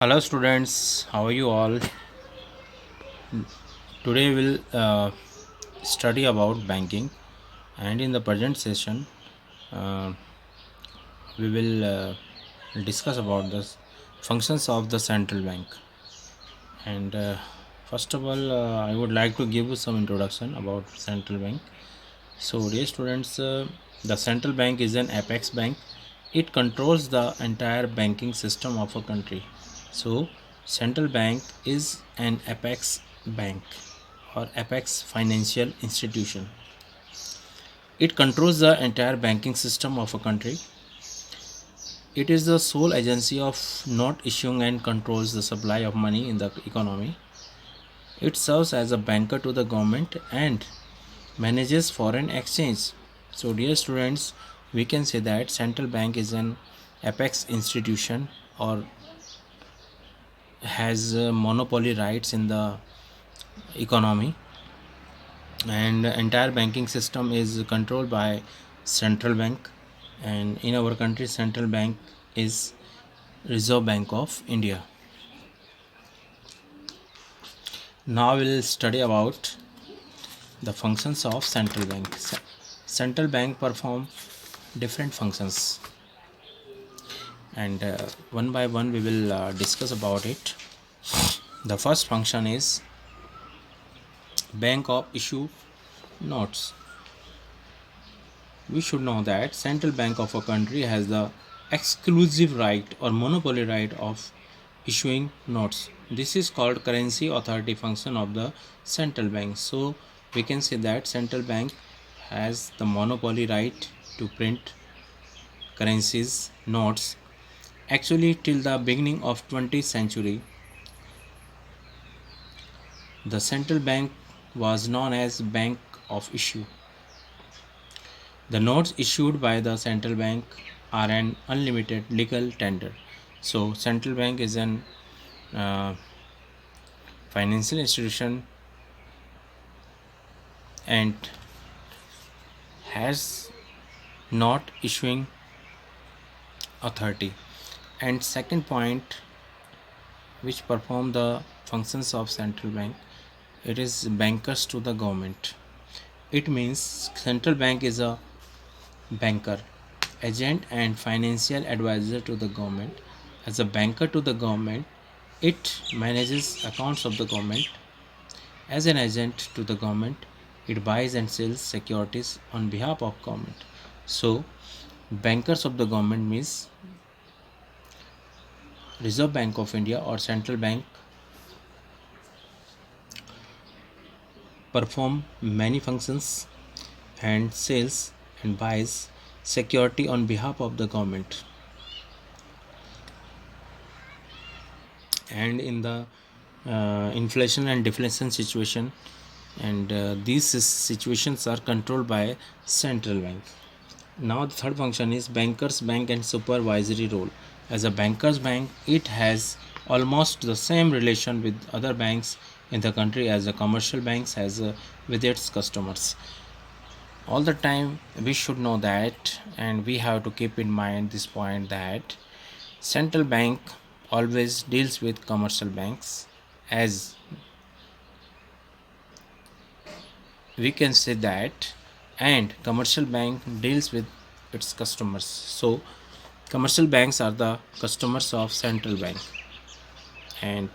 Hello students, how are you all? Today we'll study about banking, and in the present session uh, we will discuss about the functions of the central bank. And first of all, I would like to give you some introduction about central bank. So dear students, the central bank is an apex bank. It controls the entire banking system of a country. So central bank is an apex bank or apex financial institution. It controls the entire banking system of a country. It is the sole agency of not issuing and controls the supply of money in the economy. It serves as a banker to the government and manages foreign exchange. So dear students, we can say that central bank is an apex institution or has monopoly rights in the economy, and the entire banking system is controlled by central bank. And in our country, central bank is Reserve Bank of India. Now we'll study about the functions of central bank. Central bank perform different functions, and one by one we will discuss about it. The first function is bank of issue notes. We should know that central bank of a country has the exclusive right or monopoly right of issuing notes. This is called currency authority function of the central bank. So we can say that central bank has the monopoly right to print currencies notes. Actually, till the beginning of 20th century, the central bank was known as bank of issue. The notes issued by the central bank are an unlimited legal tender. So central bank is an uh, financial institution and has not issuing authority. And second point, which perform the functions of central bank, it is bankers to the government. It means central bank is a banker, agent and financial advisor to the government. As a banker to the government, it manages accounts of the government. As an agent to the government, it buys and sells securities on behalf of government. So bankers of the government means Reserve Bank of India or central bank perform many functions and sells and buys security on behalf of the government. And in the inflation and deflation situation, and these situations are controlled by central bank. Now the third function is bankers bank and supervisory role. As a bankers bank, it has almost the same relation with other banks in the country as the commercial banks has with its customers. All the time we should know that, and we have to keep in mind this point, that central bank always deals with commercial banks, as we can say that, and commercial bank deals with its customers. So commercial banks are the customers of central bank, and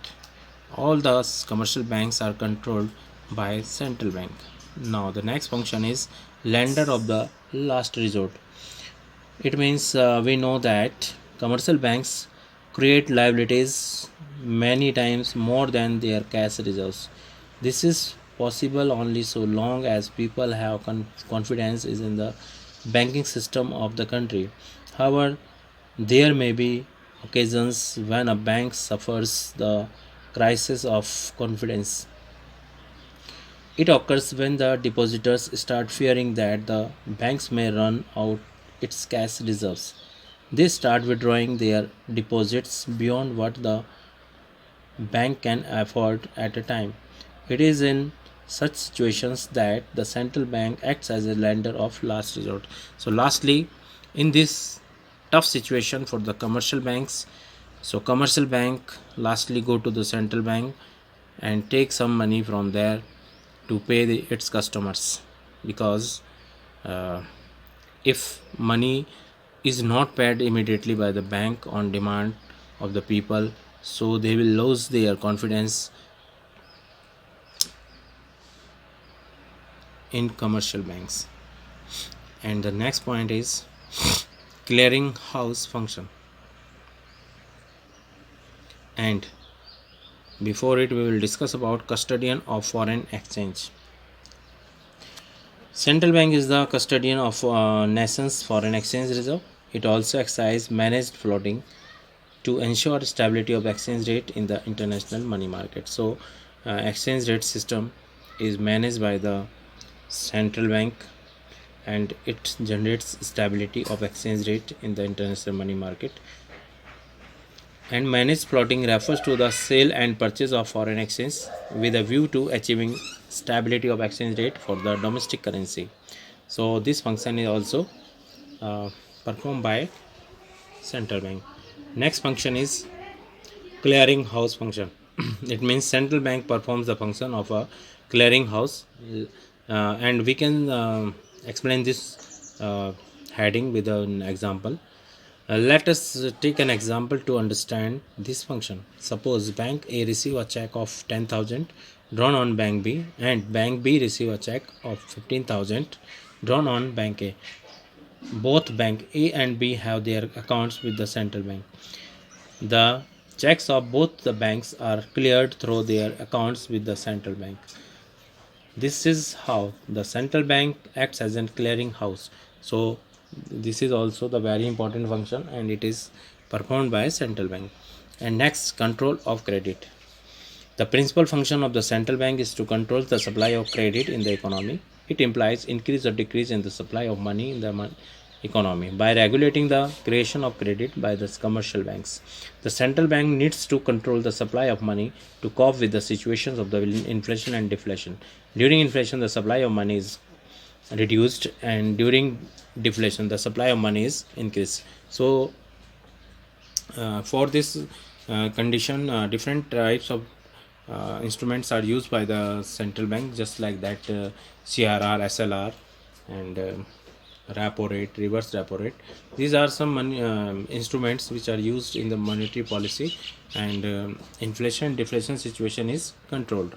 all the commercial banks are controlled by central bank. Now the next function is lender of the last resort. It means we know that commercial banks create liabilities many times more than their cash reserves. This is possible only so long as people have confidence is in the banking system of the country. However, there may be occasions when a bank suffers the crisis of confidence. It occurs when the depositors start fearing that the banks may run out its cash reserves. They start withdrawing their deposits beyond what the bank can afford at a time. It is in such situations that the central bank acts as a lender of last resort. So lastly, in this tough situation for the commercial banks, So commercial bank lastly go to the central bank and take some money from there to pay its customers, because uh, if money is not paid immediately by the bank on demand of the people, so they will lose their confidence in commercial banks. And the next point is clearing house function. And before it, we will discuss about custodian of foreign exchange. Central bank is the custodian of nation's foreign exchange reserve. It also exercises managed floating to ensure stability of exchange rate in the international money market. So exchange rate system is managed by the central bank, and it generates stability of exchange rate in the international money market. And managed floating refers to the sale and purchase of foreign exchange with a view to achieving stability of exchange rate for the domestic currency. So this function is also uh, performed by central bank. Next function is clearing house function. It means central bank performs the function of a clearing house, and we can explain this heading with an example. Let us take an example to understand this function. Suppose bank A receive a check of 10,000 drawn on bank B, and bank B receive a check of 15,000 drawn on bank A. Both bank A and B have their accounts with the central bank. The checks of both the banks are cleared through their accounts with the central bank. This is how the central bank acts as a clearing house. So this is also the very important function, and it is performed by central bank. And next, control of credit. The principal function of the central bank is to control the supply of credit in the economy. It implies increase or decrease in the supply of money in the economy by regulating the creation of credit by the commercial banks. The central bank needs to control the supply of money to cope with the situations of the inflation and deflation. During inflation, the supply of money is reduced, and during deflation, the supply of money is increased. So for this condition, different types of instruments are used by the central bank, just like that CRR, SLR, and repo rate, reverse repo rate. These are some money, instruments which are used in the monetary policy, and inflation deflation situation is controlled.